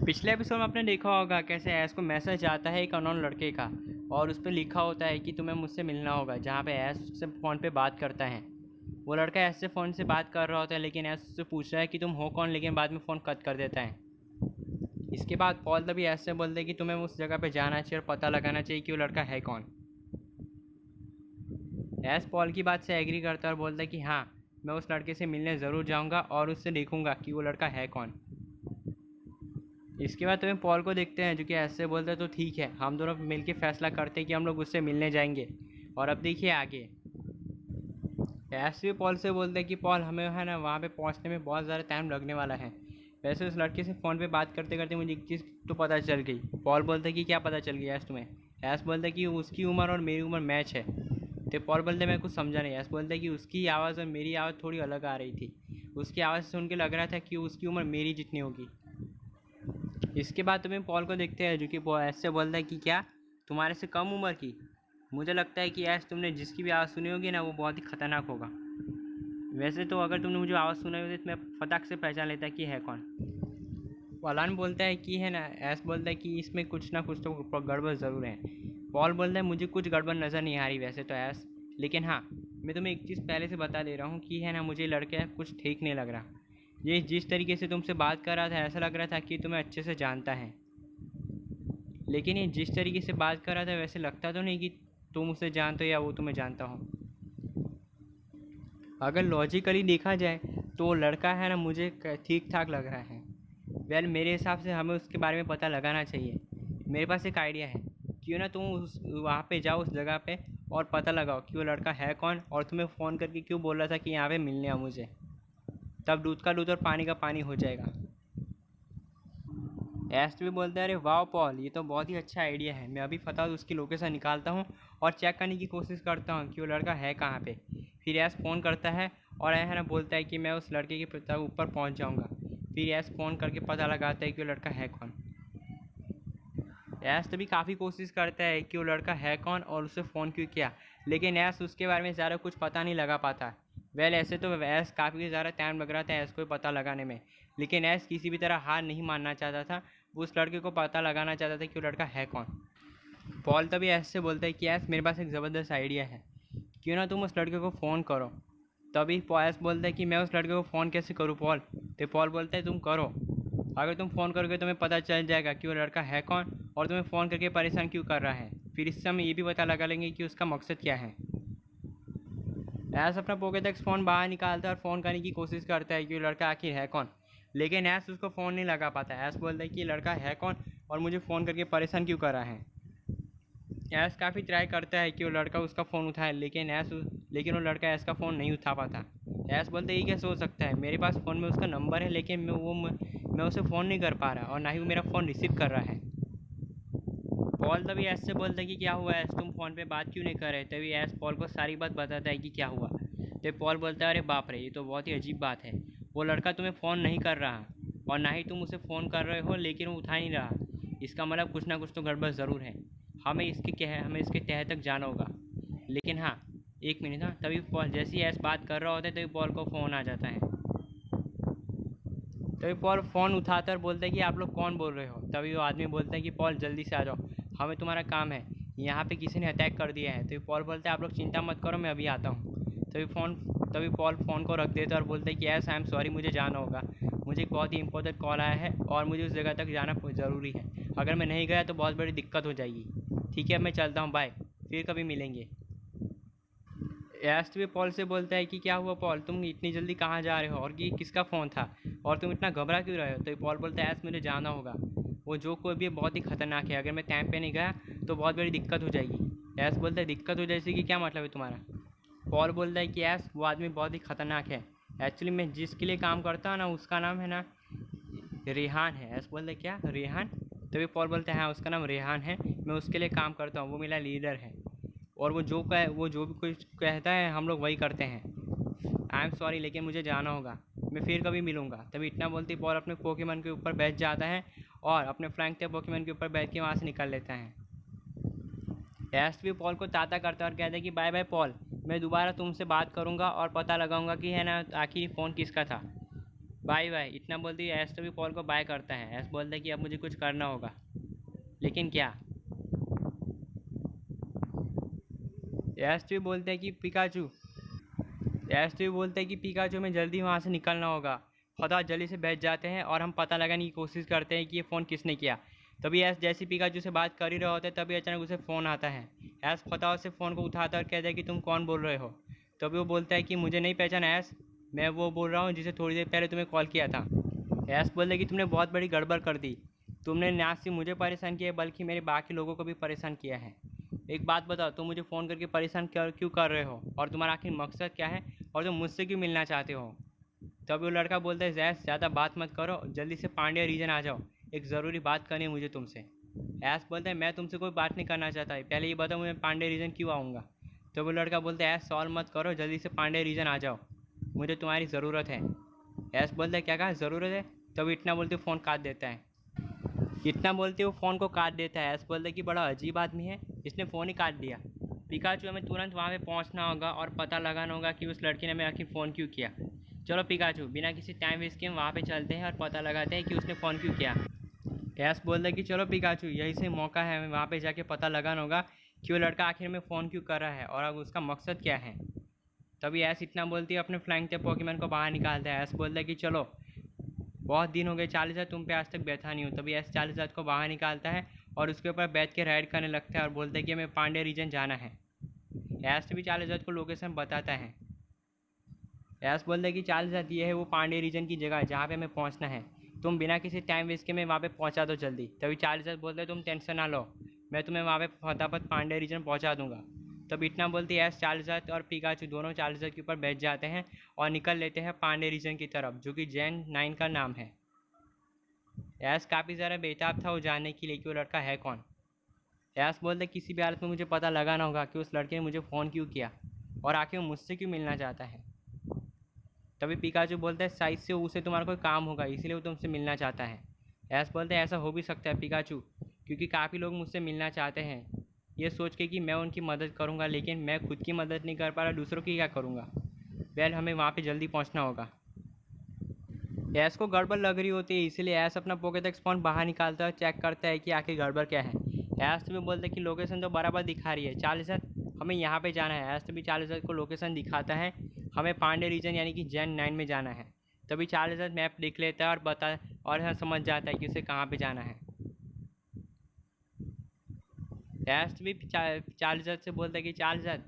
पिछले एपिसोड में आपने देखा होगा कैसे ऐश को मैसेज आता है एक अननोन लड़के का और उस पर लिखा होता है कि तुम्हें मुझसे मिलना होगा, जहाँ पे ऐश से फ़ोन पे बात करता है। वो लड़का ऐश से फ़ोन से बात कर रहा होता है, लेकिन ऐश से पूछ रहा है कि तुम हो कौन, लेकिन बाद में फ़ोन कट कर देता है। इसके बाद पॉल तभी ऐश से बोलते हैं कि तुम्हें उस जगह पे जाना चाहिए और पता लगाना चाहिए कि वो लड़का है कौन। ऐश पॉल की बात से एग्री करता है और बोलता है कि हाँ, मैं उस लड़के से मिलने ज़रूर जाऊँगा और उससे देखूँगा कि वो लड़का है कौन। इसके बाद तुम्हें पॉल को देखते हैं जो कि ऐसे बोलते हैं तो ठीक है, हम दोनों मिलकर फैसला करते हैं कि हम लोग उससे मिलने जाएंगे। और अब देखिए आगे ऐसे भी पॉल से बोलते हैं कि पॉल, हमें है ना वहाँ पे पहुँचने में बहुत ज़्यादा टाइम लगने वाला है। वैसे उस लड़के से फ़ोन पे बात करते करते मुझे एक चीज़ तो पता चल गई। पॉल बोलते हैं कि क्या पता चल गई ऐश तुम्हें? ऐश बोलता है कि उसकी उम्र और मेरी उम्र मैच है। तो पॉल बोलते मैं कुछ समझा नहीं। ऐश बोलता है कि उसकी आवाज़ और मेरी आवाज़ थोड़ी अलग आ रही थी। उसकी आवाज़ से सुन के लग रहा था कि उसकी उम्र मेरी जितनी होगी। इसके बाद तुम्हें पॉल को देखते हैं जो कि ऐश से बोलता है कि क्या तुम्हारे से कम उम्र की? मुझे लगता है कि ऐश तुमने जिसकी भी आवाज़ सुनी होगी ना, वो बहुत ही खतरनाक होगा। वैसे तो अगर तुमने मुझे आवाज़ सुनाई होती तो मैं फटाक से पहचान लेता कि है कौन। अलान बोलता है कि है ना, ऐश बोलता है कि इसमें कुछ ना कुछ तो गड़बड़ ज़रूर है। पॉल बोलता है मुझे कुछ गड़बड़ नज़र नहीं आ रही वैसे तो ऐश, लेकिन हाँ, मैं तुम्हें एक चीज़ पहले से बता दे रहा हूँ कि है ना, मुझे लड़के कुछ ठीक नहीं लग रहा। ये जिस तरीके से तुमसे बात कर रहा था ऐसा लग रहा था कि तुम्हें अच्छे से जानता है, लेकिन ये जिस तरीके से बात कर रहा था वैसे लगता तो नहीं कि तुम उसे जानते हो या वो तुम्हें जानता हो। अगर लॉजिकली देखा जाए तो वो लड़का है ना मुझे ठीक ठाक लग रहा है। वेल मेरे हिसाब से हमें उसके बारे में पता लगाना चाहिए। मेरे पास एक आइडिया है, क्यों ना तुम उस वहाँ पे जाओ उस जगह पे और पता लगाओ कि वो लड़का है कौन और तुम्हें फ़ोन करके क्यों बोल रहा था कि यहाँ पे मिलने आओ मुझे। तब दूध का दूध और पानी का पानी हो जाएगा। ऐश भी बोलता है अरे वाह पॉल, ये तो बहुत ही अच्छा आइडिया है। मैं अभी फटाफट उसकी लोकेशन निकालता हूँ और चेक करने की कोशिश करता हूँ कि वो लड़का है कहाँ पे। फिर ऐश फ़ोन करता है और है ना बोलता है कि मैं उस लड़के के ऊपर पहुँच जाऊँगा। फिर ऐश फ़ोन करके पता लगाता है कि वो लड़का है कौन। ऐश तभी काफ़ी कोशिश करता है कि वो लड़का है कौन और उसे फ़ोन क्यों किया, लेकिन ऐश उसके बारे में ज़्यादा कुछ पता नहीं लगा पाता। वेल ऐसे तो ऐश काफ़ी ज़्यादा टाइम लग रहा था ऐश को पता लगाने में, लेकिन ऐश किसी भी तरह हार नहीं मानना चाहता था। वो उस लड़के को पता लगाना चाहता था कि वो लड़का है कौन। पॉल तभी ऐश से बोलता है कि ऐश मेरे पास एक ज़बरदस्त आइडिया है, क्यों ना तुम उस लड़के को फ़ोन करो। तभी ऐश बोलता है कि मैं उस लड़के को फ़ोन कैसे करूँ पॉल? तो पॉल बोलता है तुम करो। अगर तुम फ़ोन करोगे तो तुम्हें पता चल जाएगा कि वो लड़का है कौन और तुम्हें फ़ोन करके परेशान क्यों कर रहा है। फिर इससे हम ये भी पता लगा लेंगे कि उसका मकसद क्या है। ऐश अपना पॉकेट फ़ोन बाहर निकालता है और फ़ोन करने की कोशिश करता है कि वो लड़का आखिर है कौन, लेकिन ऐश उसको फ़ोन नहीं लगा पाता। ऐश बोलता है कि लड़का है कौन और मुझे फ़ोन करके परेशान क्यों कर रहा है। ऐश काफ़ी ट्राई करता है कि वो लड़का उसका फ़ोन उठाए, लेकिन वो लड़का ऐश का फ़ोन नहीं उठा पाता। ऐश बोलते ये कैसे हो सकता है, मेरे पास फ़ोन में उसका नंबर है, लेकिन मैं उसे फ़ोन नहीं कर पा रहा और ना ही वो मेरा फ़ोन रिसीव कर रहा है। पॉल तभी ऐश से बोलता है कि क्या हुआ ऐश, तुम फ़ोन पे बात क्यों नहीं कर रहे? तभी ऐश पॉल को सारी बात बताता है कि क्या हुआ। तो पॉल बोलता है अरे बाप रे, ये तो बहुत ही अजीब बात है। वो लड़का तुम्हें फ़ोन नहीं कर रहा और ना ही तुम उसे फ़ोन कर रहे हो, लेकिन वो उठा नहीं रहा। इसका मतलब कुछ ना कुछ तो गड़बड़ ज़रूर है। हमें इसके तह तक जाना होगा। लेकिन हाँ, एक मिनट। हाँ, तभी पॉल जैसे ही ऐश बात कर रहा होता है तभी पॉल को फ़ोन आ जाता है। तभी पॉल फ़ोन उठाता है और बोलता है कि आप लोग कौन बोल रहे हो? तभी वो आदमी बोलता है कि पॉल जल्दी से आ जाओ, हमें तुम्हारा काम है, यहाँ पे किसी ने अटैक कर दिया है। तभी पॉल बोलता है आप लोग चिंता मत करो, मैं अभी आता हूँ। तभी पॉल फ़ोन को रख देता है और बोलता है कि ऐसा आई एम सॉरी, मुझे जाना होगा। मुझे एक बहुत ही इंपॉर्टेंट कॉल आया है और मुझे उस जगह तक जाना ज़रूरी है। अगर मैं नहीं गया तो बहुत बड़ी दिक्कत हो जाएगी। ठीक है, मैं चलता हूँ, बाय, फिर कभी मिलेंगे। ऐश भी पॉल से बोलता है कि क्या हुआ पॉल, तुम इतनी जल्दी कहाँ जा रहे हो और कि किसका फ़ोन था और तुम इतना घबरा क्यों रहे हो? तो पॉल बोलता है ऐश मुझे जाना होगा, वो जो कोई भी बहुत ही ख़तरनाक है, अगर मैं टाइम पे नहीं गया तो बहुत बड़ी दिक्कत हो जाएगी। ऐश बोलता है दिक्कत हो जाएगी कि क्या मतलब है तुम्हारा? पॉल बोलता है कि ऐश वो आदमी बहुत ही ख़तरनाक है। एक्चुअली मैं जिसके लिए काम करता हूँ ना उसका नाम है ना रेहान है। ऐश बोलता है क्या रेहान? तभी पॉल बोलता है हाँ, उसका नाम रेहान है, मैं उसके लिए काम करता हूँ, वो मेरा लीडर है और वो जो भी कुछ कहता है हम लोग वही करते हैं। आई एम सॉरी, लेकिन मुझे जाना होगा, मैं फिर कभी मिलूँगा। तभी इतना बोलते ही पॉल अपने पोकेमॉन के ऊपर बैठ जाता है और अपने फ्लैंक पोकेमॉन के ऊपर बैठ के वहाँ से निकल लेता है। ऐश भी पॉल को ताता करता है और कहता है कि बाय बाय पॉल, मैं दोबारा तुमसे बात करूँगा और पता लगाऊँगा कि है ना आखिर फ़ोन किसका था। बाय बाय इतना बोलते ही एस तो भी पॉल को बाय करता है। एस बोलता है कि अब मुझे कुछ करना होगा, लेकिन क्या? एस तो भी बोलते हैं कि पिकाचू, एस तो भी बोलते हैं कि पिकाचू में जल्दी वहाँ से निकलना होगा। फटाफट जल्दी से बैठ जाते हैं और हम पता लगाने की कोशिश करते हैं कि ये फ़ोन किसने किया। तभी एस जैसे पिकाचू से बात कर ही रहे होते हैं तभी अचानक उसे फ़ोन आता है। एस फटाफट से फ़ोन को उठाता है और कहता है कि तुम कौन बोल रहे हो। तभी वो बोलता है कि मुझे नहीं पहचाना एस, मैं वो बोल रहा हूँ जिसे थोड़ी देर पहले तुम्हें कॉल किया था। एस बोलता है कि तुमने बहुत बड़ी गड़बड़ कर दी। तुमने ना सिर्फ मुझे परेशान किया बल्कि मेरे बाकी लोगों को भी परेशान किया है। एक बात बताओ, तुम मुझे फ़ोन करके परेशान क्यों कर रहे हो, और तुम्हारा आखिर मकसद क्या है, और तुम मुझसे क्यों मिलना चाहते हो? तब वो लड़का बोलता है जैस ज़्यादा बात मत करो, जल्दी से पांड्या रीजन आ जाओ, एक ज़रूरी बात करनी है मुझे तुमसे। ऐस बोलता है मैं तुमसे कोई बात नहीं करना चाहता, पहले ये बताओ मैं पांड्या रीजन क्यों आऊँगा। तो वो लड़का बोलता है ऐस सवाल मत करो, जल्दी से पांड्या रीजन आ जाओ, मुझे तुम्हारी ज़रूरत है। ऐस बोलता है क्या कहा ज़रूरत है। तब इतना बोलते फ़ोन काट देता है। इतना बोलते वो फ़ोन को काट देता है। ऐस बोलता है कि बड़ा अजीब आदमी है, इसने फ़ोन ही काट दिया। पिकाचू हमें तुरंत वहाँ पे पहुँचना होगा और पता लगाना होगा कि उस लड़के ने हमें आखिर फ़ोन क्यों किया। चलो पिकाचू बिना किसी टाइम वेस्ट के हम वहाँ पे चलते हैं और पता लगाते हैं कि उसने फ़ोन क्यों किया। ऐस बोलता है कि चलो पिकाचू यही से मौका है, हमें वहाँ पे जाके पता लगाना होगा कि वो लड़का आखिर में फ़ोन क्यों कर रहा है और अब उसका मकसद क्या है। तभी ऐस इतना बोलती है अपने फ्लाइंग टेप पॉकीमैन को बाहर निकालता है। ऐस बोलता है कि चलो बहुत दिन हो गए 40,000 तुम पे आज तक बैठा नहीं हूँ। तभी ऐसे 40,000 को बाहर निकालता है और उसके ऊपर बैठ के राइड करने लगता है और बोलता है कि हमें पांड्या रीजन जाना है। ऐस भी 40,000 को लोकेशन बताता है। ऐस बोलता है कि 40,000 ये है वो पांड्या रीजन की जगह जहाँ पे हमें पहुँचना है, तुम बिना किसी टाइम वेस्ट के मैं वहाँ पे पहुँचा दो जल्दी। तभी 40,000 बोलते हैं तुम टेंशन ना लो, मैं तुम्हें वहाँ पे फटाफट पांड्या रीजन पहुँचा दूंगा। तब इतना बोलती है ऐस 40,000 और पिकाचू दोनों 40,000 के ऊपर बैठ जाते हैं और निकल लेते हैं पांड्या रीजन की तरफ, जो कि जेन 9 का नाम है। ऐस काफ़ी ज़्यादा बेताब था वो जानने के लिए कि वो लड़का है कौन। ऐस बोलते किसी भी हालत में मुझे पता लगाना होगा कि उस लड़के ने मुझे फ़ोन क्यों किया और आखिर वो मुझसे क्यों मिलना चाहता है। तभी पिकाचू बोलता है शायद से उसे तुम्हारा कोई काम होगा इसलिए वो तुमसे मिलना चाहता है। ऐस बोलते हैं ऐसा हो भी सकता है पिकाचू, क्योंकि काफ़ी लोग मुझसे मिलना चाहते हैं ये सोच के कि मैं उनकी मदद करूँगा, लेकिन मैं खुद की मदद नहीं कर पा रहा, दूसरों की क्या करूँगा। वेल हमें वहाँ पे जल्दी पहुँचना होगा। ऐस को गड़बड़ लग रही होती है इसीलिए ऐस अपना पोकेडेक्स फ़ोन बाहर निकालता है और चेक करता है कि आखिर गड़बड़ क्या है। ऐस तो भी बोलता है कि लोकेशन तो बराबर दिखा रही है 40,000, हमें यहाँ पे जाना है। ऐस तो भी 40,000 को लोकेशन दिखाता है, हमें पांडे रीजन यानी कि जेन 9 में जाना है। तभी 40,000 मैप देख लेता है और समझ जाता है कि उसे कहाँ पर जाना है। ऐस तो भी 40,000 से बोलता है कि 40,000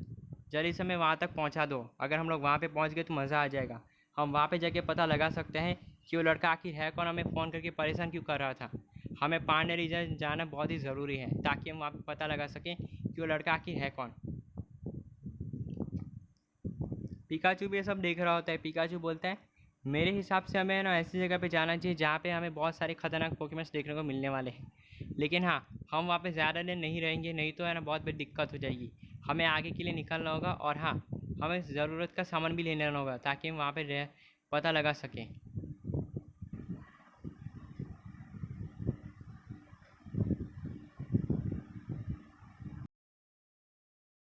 जल्दी से हमें वहाँ तक पहुँचा दो, अगर हम लोग वहाँ पे पहुँच गए तो मज़ा आ जाएगा। हम वहाँ पे जाके पता लगा सकते हैं कि वो लड़का आखिर है कौन, हमें फ़ोन करके परेशान क्यों कर रहा था। हमें पांड्या रीजन जाना बहुत ही ज़रूरी है ताकि हम वहाँ पे पता लगा सकें कि वो लड़का आखिर है कौन। पिकाचू भी ये सब देख रहा होता है। पिकाचू बोलता है मेरे हिसाब से हमें ना ऐसी जगह पे जाना चाहिए जहाँ पे हमें बहुत सारे खतरनाक पोकेमॉन्स देखने को मिलने वाले हैं, लेकिन हाँ हम वहाँ पे ज़्यादा देर नहीं रहेंगे, नहीं तो है ना बहुत बड़ी दिक्कत हो जाएगी। हमें आगे के लिए निकलना होगा और हाँ हमें ज़रूरत का सामान भी लेना होगा ताकि हम वहाँ पे पता लगा सकें।